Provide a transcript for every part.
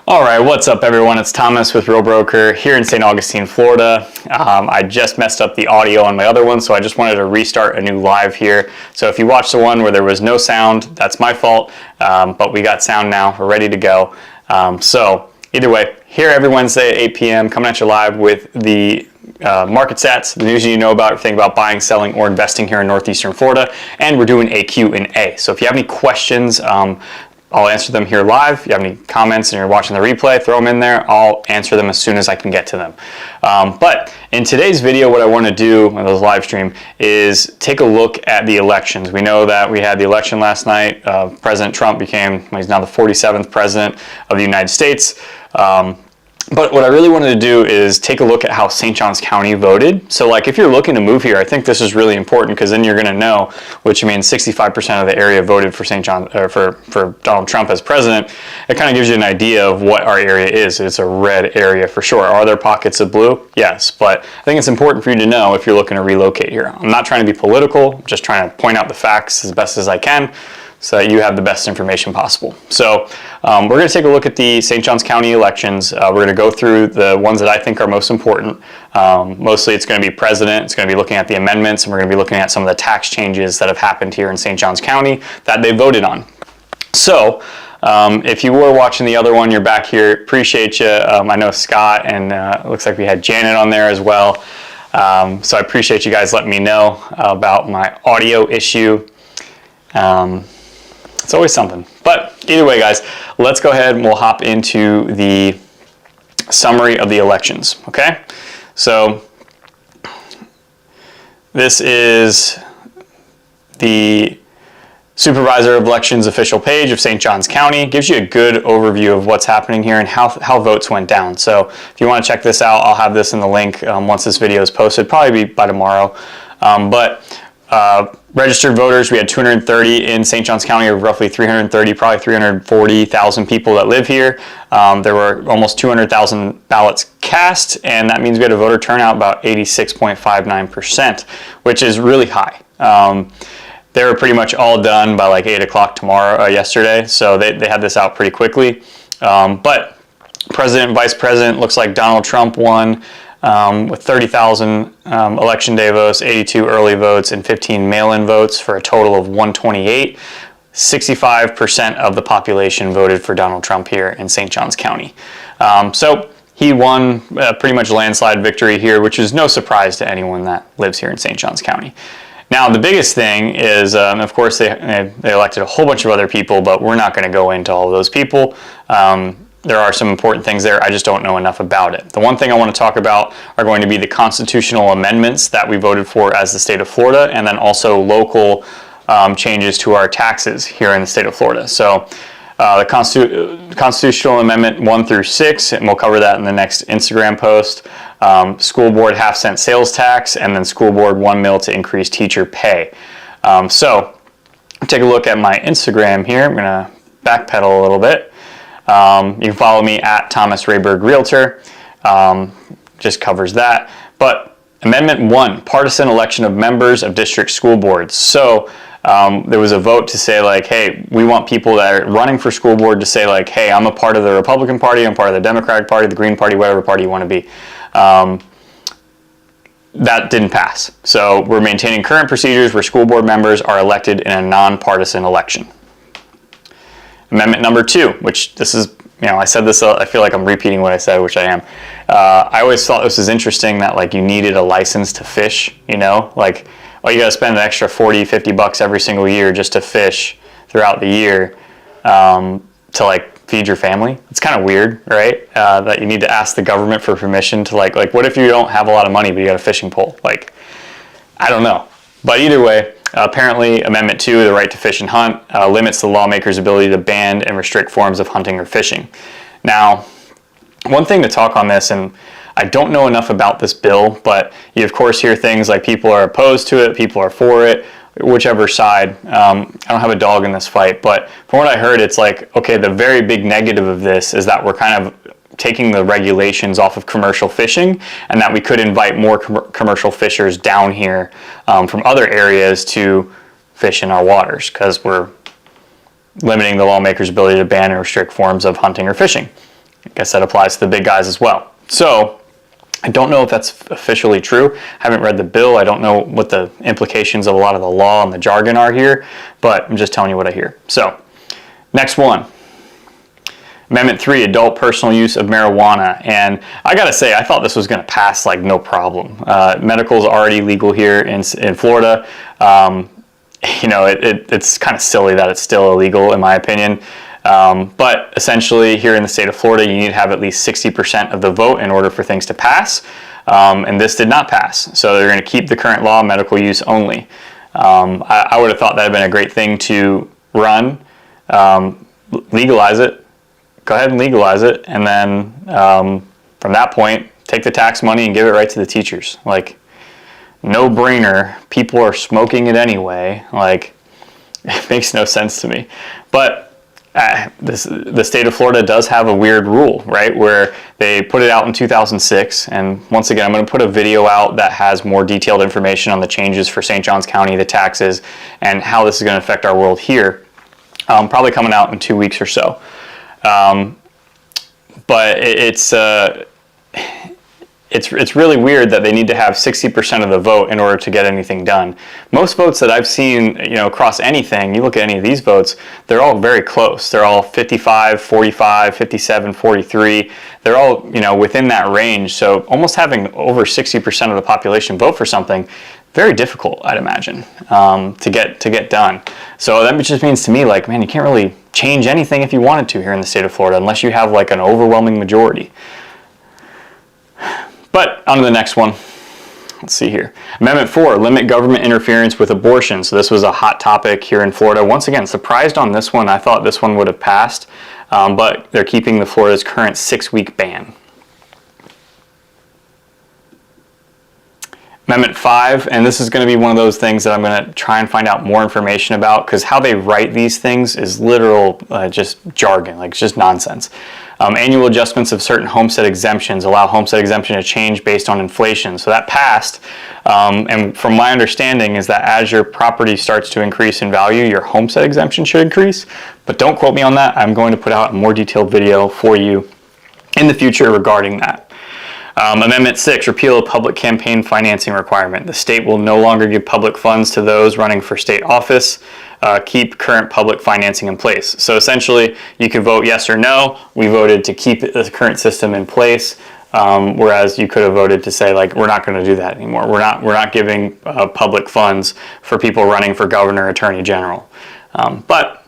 All right, what's up everyone? It's Thomas with Real Broker here in St. Augustine, Florida. I just messed up the audio on my other one, so I just wanted to restart a new live here. So if you watched the one where there was no sound, that's my fault, but we got sound now. We're ready to go. So either way, here every Wednesday at 8 p.m. coming at you live with the market stats, the news you know about, everything about buying, selling, or investing here in Northeastern Florida, and we're doing a Q&A. So if you have any questions, I'll answer them here live. If you have any comments and you're watching the replay, throw them in there. I'll answer them as soon as I can get to them. But in today's video, what I want to do with this live stream is take a look at the elections. We know that we had the election last night. President Trump he's now the 47th president of the United States. But what I really wanted to do is take a look at how St. Johns County voted. So like if you're looking to move here, I think this is really important because then you're going to know, which means 65% of the area voted for for Donald Trump as president. It kind of gives you an idea of what our area is. It's a red area for sure. Are there pockets of blue? Yes, but I think it's important for you to know if you're looking to relocate here. I'm not trying to be political, I'm just trying to point out the facts as best as I can, so that you have the best information possible. So we're going to take a look at the St. Johns County elections. We're going to go through the ones that I think are most important. Mostly it's going to be president, it's going to be looking at the amendments, and we're going to be looking at some of the tax changes that have happened here in St. Johns County that they voted on. So if you were watching the other one, you're back here, appreciate you. I know Scott and it looks like we had Janet on there as well. So I appreciate you guys letting me know about my audio issue. It's always something. But either way, guys, let's go ahead and we'll hop into the summary of the elections, okay? So this is the Supervisor of Elections official page of St. Johns County. It gives you a good overview of what's happening here and how votes went down. So if you want to check this out, I'll have this in the link once this video is posted, probably be by tomorrow. Registered voters, we had 230 in St. Johns County, or roughly 330, probably 340,000 people that live here. There were almost 200,000 ballots cast, and that means we had a voter turnout about 86.59%, which is really high. They were pretty much all done by like 8 o'clock yesterday, so they had this out pretty quickly. But president and vice president, looks like Donald Trump won with 30,000 election day votes, 82 early votes, and 15 mail-in votes for a total of 128. 65% of the population voted for Donald Trump here in St. Johns County. So he won pretty much landslide victory here, which is no surprise to anyone that lives here in St. Johns County. Now, the biggest thing is, of course, they elected a whole bunch of other people, but we're not going to go into all of those people. There are some important things there. I just don't know enough about it. The one thing I want to talk about are going to be the constitutional amendments that we voted for as the state of Florida, and then also local changes to our taxes here in the state of Florida. So the constitutional amendment 1 through 6, and we'll cover that in the next Instagram post. School board half-cent sales tax, and then school board $1 million to increase teacher pay. So take a look at my Instagram here. I'm going to backpedal a little bit. You can follow me at Thomas Rayberg Realtor. Just covers that. But Amendment 1, partisan election of members of district school boards. So there was a vote to say like, hey, we want people that are running for school board to say like, hey, I'm a part of the Republican Party, I'm part of the Democratic Party, the Green Party, whatever party you want to be. That didn't pass. So we're maintaining current procedures where school board members are elected in a nonpartisan election. Amendment number 2, which this is, I said this, I feel like I'm repeating what I said, which I am. I always thought this was interesting that like you needed a license to fish, like, oh, you got to spend an extra 40, 50 bucks every single year just to fish throughout the year to like feed your family. It's kind of weird, right? That you need to ask the government for permission to like what if you don't have a lot of money but you got a fishing pole? Like, I don't know. But either way, apparently Amendment 2, the right to fish and hunt, limits the lawmaker's ability to ban and restrict forms of hunting or fishing. Now, one thing to talk on this, and I don't know enough about this bill, but you of course hear things like people are opposed to it, people are for it, whichever side. I don't have a dog in this fight, but from what I heard, it's like, okay, the very big negative of this is that we're kind of taking the regulations off of commercial fishing, and that we could invite more commercial fishers down here from other areas to fish in our waters, because we're limiting the lawmaker's ability to ban and restrict forms of hunting or fishing. I guess that applies to the big guys as well. So I don't know if that's officially true. I haven't read the bill. I don't know what the implications of a lot of the law and the jargon are here, but I'm just telling you what I hear. So, next one. Amendment 3, adult personal use of marijuana. And I gotta say, I thought this was gonna pass like no problem. Medical is already legal here in Florida. You know, it's kind of silly that it's still illegal in my opinion. But essentially here in the state of Florida, you need to have at least 60% of the vote in order for things to pass. And this did not pass. So they're gonna keep the current law, medical use only. I would have thought that had been a great thing to run, legalize it, go ahead and legalize it, and then from that point, take the tax money and give it right to the teachers. Like, no brainer. People are smoking it anyway. Like, it makes no sense to me. But the state of Florida does have a weird rule, right, where they put it out in 2006. And once again, I'm going to put a video out that has more detailed information on the changes for St. Johns County, the taxes, and how this is going to affect our world here. Probably coming out in 2 weeks or so. But it's really weird that they need to have 60% of the vote in order to get anything done. Most votes that I've seen, you know, across anything, you look at any of these votes, they're all very close. They're all 55, 45, 57, 43. They're all, you know, within that range. So almost having over 60% of the population vote for something, very difficult, I'd imagine, to get done. So that just means to me, like, man, you can't really change anything if you wanted to here in the state of Florida unless you have like an overwhelming majority. But on to the next one. Let's see here. Amendment 4, limit government interference with abortion. So this was a hot topic here in Florida. Once again, surprised on this one. I thought this one would have passed, but they're keeping the Florida's current 6-week ban. Amendment 5, and this is going to be one of those things that I'm going to try and find out more information about, because how they write these things is literal just jargon, like it's just nonsense. Annual adjustments of certain homestead exemptions allow homestead exemption to change based on inflation. So that passed, and from my understanding is that as your property starts to increase in value, your homestead exemption should increase. But don't quote me on that. I'm going to put out a more detailed video for you in the future regarding that. Amendment 6, repeal of public campaign financing requirement. The state will no longer give public funds to those running for state office. Keep current public financing in place. So essentially, you could vote yes or no. We voted to keep the current system in place, whereas you could have voted to say, like, we're not going to do that anymore. We're not giving public funds for people running for governor, attorney general. But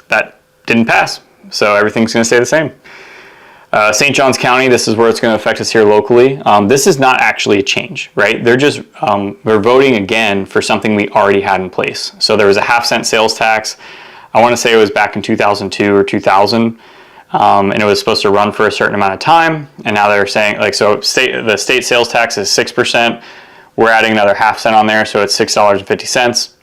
that didn't pass, so everything's going to stay the same. St. Johns County, this is where it's going to affect us here locally. This is not actually a change, right? They're just, they're voting again for something we already had in place. So there was a half-cent sales tax. I want to say it was back in 2002 or 2000, and it was supposed to run for a certain amount of time. And now they're saying, like, so the state sales tax is 6%. We're adding another half-cent on there, so it's $6.50.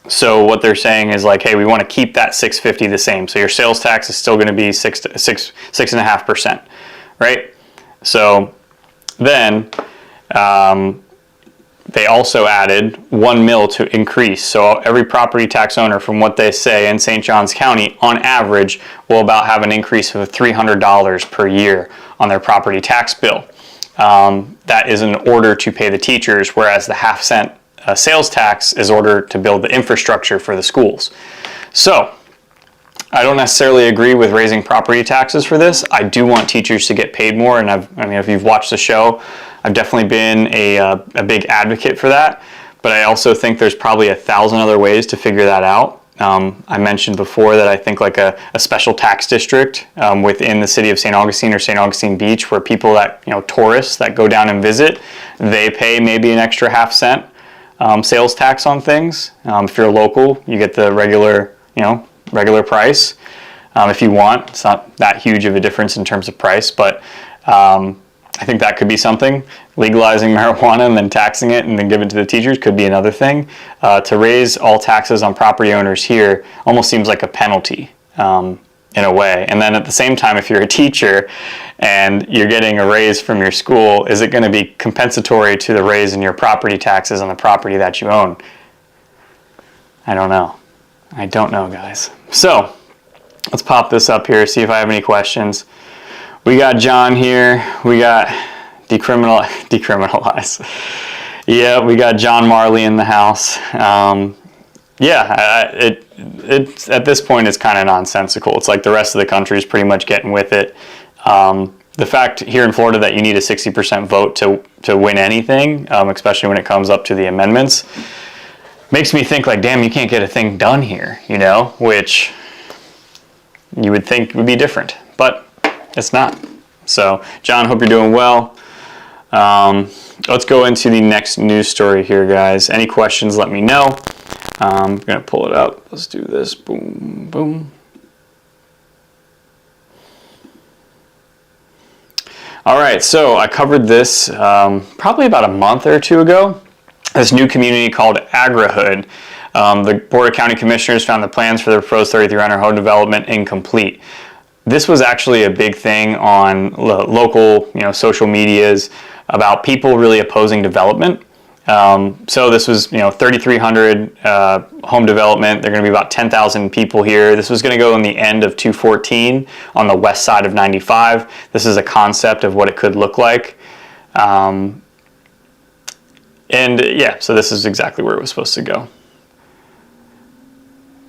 So what they're saying is like, hey, we want to keep that $6.50 the same. So your sales tax is still going to be 6.5%, right? So then they also added $1 mil to increase. So every property tax owner, from what they say in St. Johns County, on average, will about have an increase of $300 per year on their property tax bill. That is in order to pay the teachers, whereas the half-cent sales tax is ordered to build the infrastructure for the schools. So I don't necessarily agree with raising property taxes for this. I do want teachers to get paid more, and I mean, if you've watched the show, I've definitely been a big advocate for that. But I also think there's probably 1,000 other ways to figure that out. I mentioned before that I think like a special tax district within the city of St. Augustine or St. Augustine Beach, where people that, you know, tourists that go down and visit, they pay maybe an extra half-cent sales tax on things. If you're local, you get the regular, regular price. If you want, it's not that huge of a difference in terms of price, but I think that could be something. Legalizing marijuana and then taxing it and then give it to the teachers could be another thing. To raise all taxes on property owners here almost seems like a penalty in a way. And then at the same time, if you're a teacher and you're getting a raise from your school, is it going to be compensatory to the raise in your property taxes on the property that you own? I don't know. I don't know, guys. So let's pop this up here, see if I have any questions. We got John here. We got decriminalize. Yeah, we got John Marley in the house. Yeah, it at this point it's kind of nonsensical. It's like the rest of the country is pretty much getting with it. The fact here in Florida that you need a 60% vote to win anything, especially when it comes up to the amendments, makes me think like, damn, you can't get a thing done here, you know, which you would think would be different, but it's not. So, John, hope you're doing well. Let's go into the next news story here, guys. Any questions, let me know. I'm going to pull it up. Let's do this. Boom, boom. All right, so I covered this probably about a month or two ago. This new community called Agrihood. The Board of County Commissioners found the plans for the proposed 3,300 home development incomplete. This was actually a big thing on local, social medias about people really opposing development. So this was, 3,300 home development. They're going to be about 10,000 people here. This was going to go in the end of 214 on the west side of 95. This is a concept of what it could look like. And yeah, so this is exactly where it was supposed to go.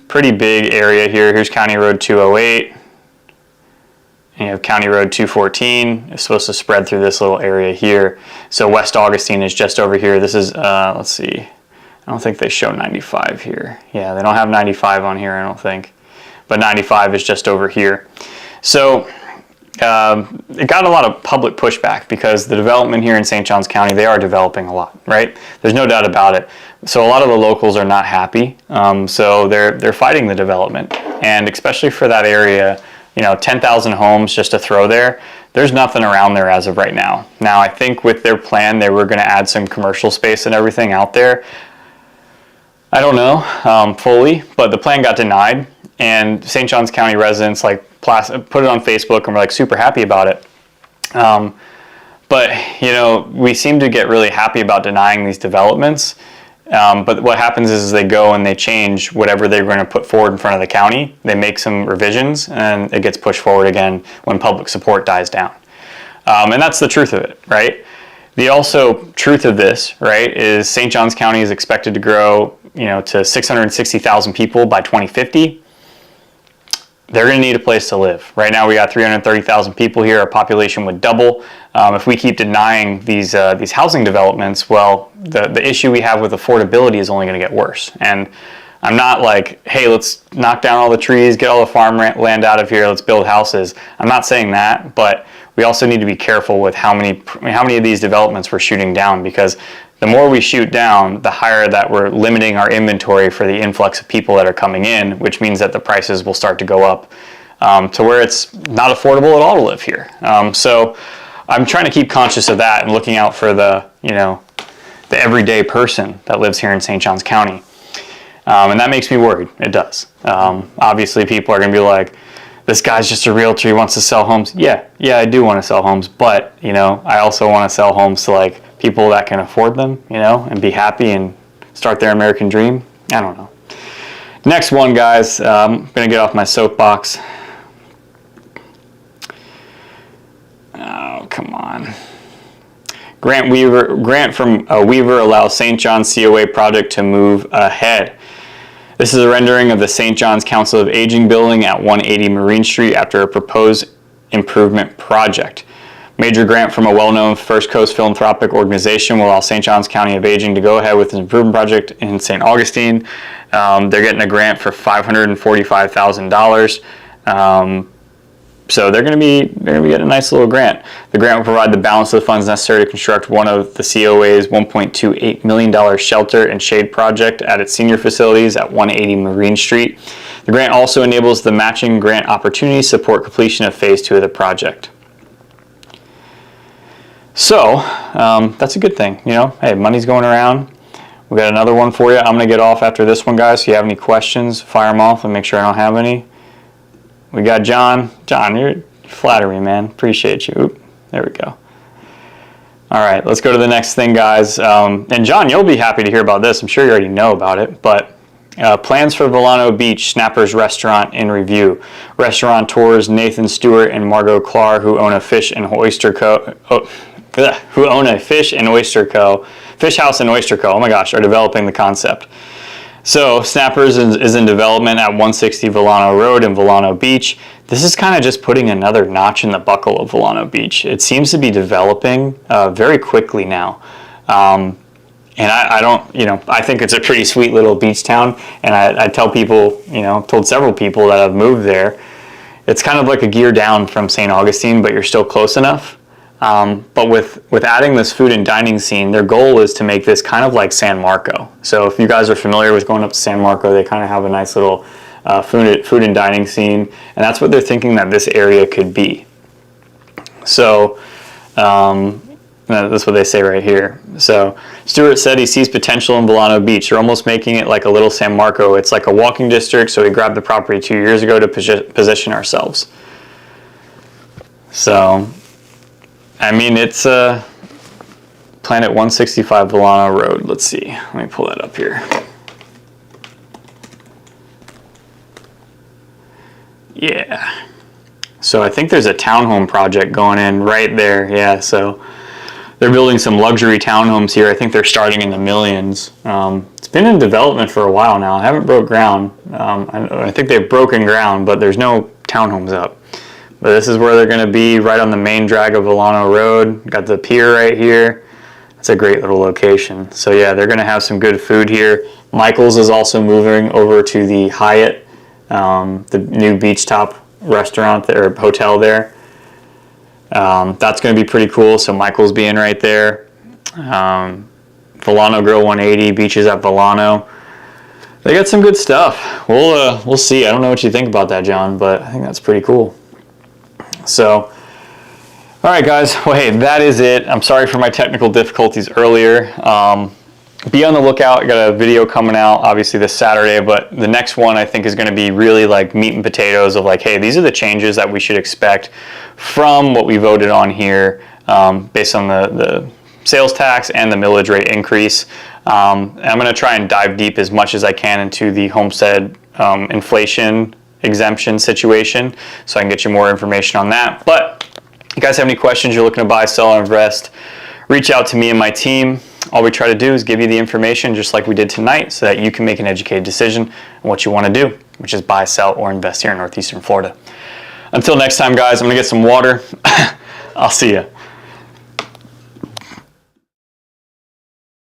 Pretty big area here. Here's County Road 208. And you have County Road 214. It's supposed to spread through this little area here. So West Augustine is just over here. This is, let's see. I don't think they show 95 here. Yeah, they don't have 95 on here, I don't think. But 95 is just over here. So it got a lot of public pushback because the development here in St. Johns County, they are developing a lot, right? There's no doubt about it. So a lot of the locals are not happy. So they're fighting the development. And especially for that area, 10,000 homes just to throw there. There's nothing around there as of right now. Now, I think with their plan, they were going to add some commercial space and everything out there. I don't know fully, but the plan got denied. And St. Johns County residents put it on Facebook and were super happy about it. But, we seem to get really happy about denying these developments. But what happens is they go and they change whatever they're going to put forward in front of the county. They make some revisions and it gets pushed forward again when public support dies down. And that's the truth of it, right? The also truth of this, right, is St. Johns County is expected to grow, to 660,000 people by 2050. They're going to need a place to live. Right now we got 330,000 people here. Our population would double. If we keep denying these housing developments, well, the issue we have with affordability is only going to get worse. And I'm not like, hey, let's knock down all the trees, get all the farmland out of here, let's build houses. I'm not saying that, but we also need to be careful with how many of these developments we're shooting down, because the more we shoot down, the higher that we're limiting our inventory for the influx of people that are coming in, which means that the prices will start to go up to where it's not affordable at all to live here. So I'm trying to keep conscious of that and looking out for the everyday person that lives here in St. Johns County. And that makes me worried. It does. Obviously, people are going to be like, this guy's just a realtor, he wants to sell homes. Yeah, I do want to sell homes, but, I also want to sell homes to people that can afford them, and be happy and start their American dream. I don't know. Next one, guys. I'm going to get off my soapbox. Oh, come on. Grant from Weaver allows St. John's COA project to move ahead. This is a rendering of the St. John's Council of Aging building at 180 Marine Street after a proposed improvement project. Major grant from a well-known First Coast philanthropic organization will allow St. John's County of Aging to go ahead with an improvement project in St. Augustine. They're getting a grant for $545,000. So they're going to be getting a nice little grant. The grant will provide the balance of the funds necessary to construct one of the COA's $1.28 million shelter and shade project at its senior facilities at 180 Marine Street. The grant also enables the matching grant opportunities to support completion of phase 2 of the project. So that's a good thing, Hey, money's going around. We got another one for you. I'm going to get off after this one, guys. If you have any questions, fire them off and make sure I don't have any. We got John. John, you're flattering, man. Appreciate you. Oop, there we go. All right, let's go to the next thing, guys. And John, you'll be happy to hear about this. I'm sure you already know about it, but Plans for Vilano Beach Snappers restaurant in review. Restaurateurs Nathan Stewart and Margot Clar, who own a fish and oyster co. Fish House and Oyster Co. Oh my gosh, are developing the concept. So Snappers is in development at 160 Vilano Road in Vilano Beach. This is kind of just putting another notch in the buckle of Vilano Beach. It seems to be developing very quickly now. And I don't, I think it's a pretty sweet little beach town. And I tell people, told several people that have moved there, it's kind of like a gear down from St. Augustine, but you're still close enough. But with adding this food and dining scene, their goal is to make this kind of like San Marco. So if you guys are familiar with going up to San Marco, they kind of have a nice little food and dining scene. And that's what they're thinking that this area could be. So that's what they say right here. So Stewart said he sees potential in Vilano Beach. They're almost making it like a little San Marco. It's like a walking district, so we grabbed the property 2 years ago to position ourselves. So, I mean, it's Planet 165 Vilano Road. Let's see. Let me pull that up here. Yeah. So I think there's a townhome project going in right there. Yeah, so they're building some luxury townhomes here. I think they're starting in the millions. It's been in development for a while now. I haven't broke ground. I think they've broken ground, but there's no townhomes up. But this is where they're going to be, right on the main drag of Vilano Road. Got the pier right here. It's a great little location. So yeah, they're going to have some good food here. Michael's is also moving over to the Hyatt, the new beach top restaurant there, or hotel there. That's going to be pretty cool. So Michael's being right there. Vilano Grill 180, beaches at Vilano. They got some good stuff. We'll see. I don't know what you think about that, John, but I think that's pretty cool. So, all right, guys. Well, hey, that is it. I'm sorry for my technical difficulties earlier. Be on the lookout. I got a video coming out, obviously, this Saturday, but the next one I think is going to be really like meat and potatoes of like, hey, these are the changes that we should expect from what we voted on here based on the sales tax and the millage rate increase. I'm going to try and dive deep as much as I can into the homestead inflation exemption situation, so I can get you more information on that. But if you guys have any questions, you're looking to buy, sell, or invest, reach out to me and my team. All we try to do is give you the information just like we did tonight so that you can make an educated decision on what you want to do, which is buy, sell, or invest here in Northeastern Florida. Until next time, guys, I'm going to get some water. I'll see you.